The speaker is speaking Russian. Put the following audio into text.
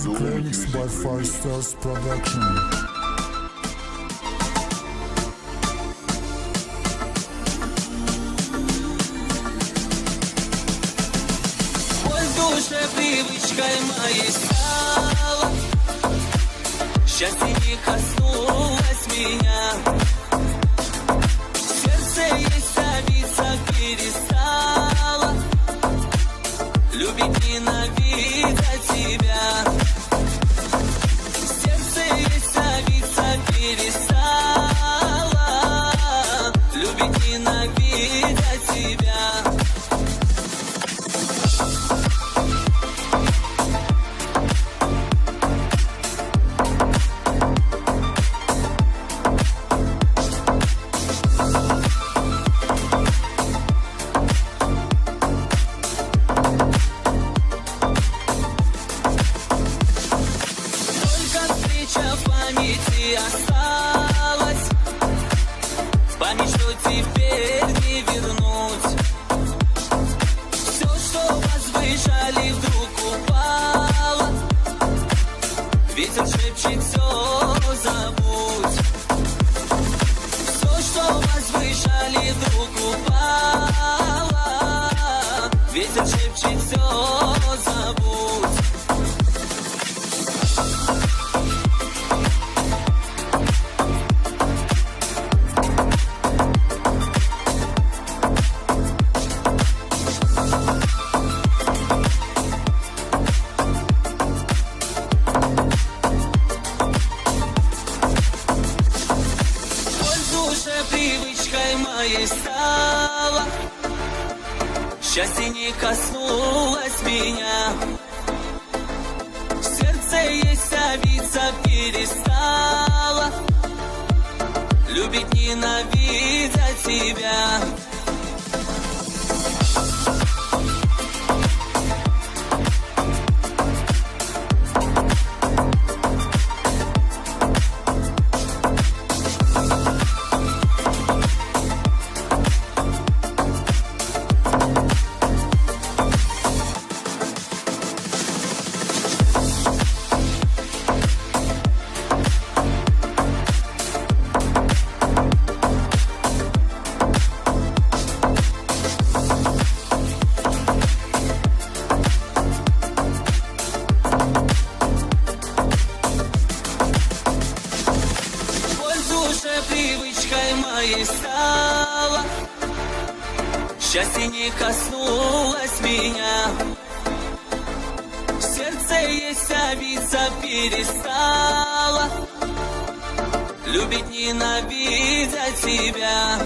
Remix by Five Stars Production. Привычкой моей стало, счастье не коснулось меня. В сердце есть, а биться перестала, любить, ненавидеть тебя. В сердце есть, а биться перестала, любить, ненавидеть тебя. В памяти осталось, в память, что теперь не вернуть. Все, что возвышали, вдруг упало. Ветер шепчет, все забудь. Все, что возвышали, вдруг упало. Ветер шепчет, все забудь. Привычкой моей стало, счастье не коснулось меня. В сердце есть, а биться перестала, любить, ненавидеть тебя. Привычкой моей стало, счастье не коснулось меня. В сердце есть, а биться перестала, любить, ненавидеть тебя.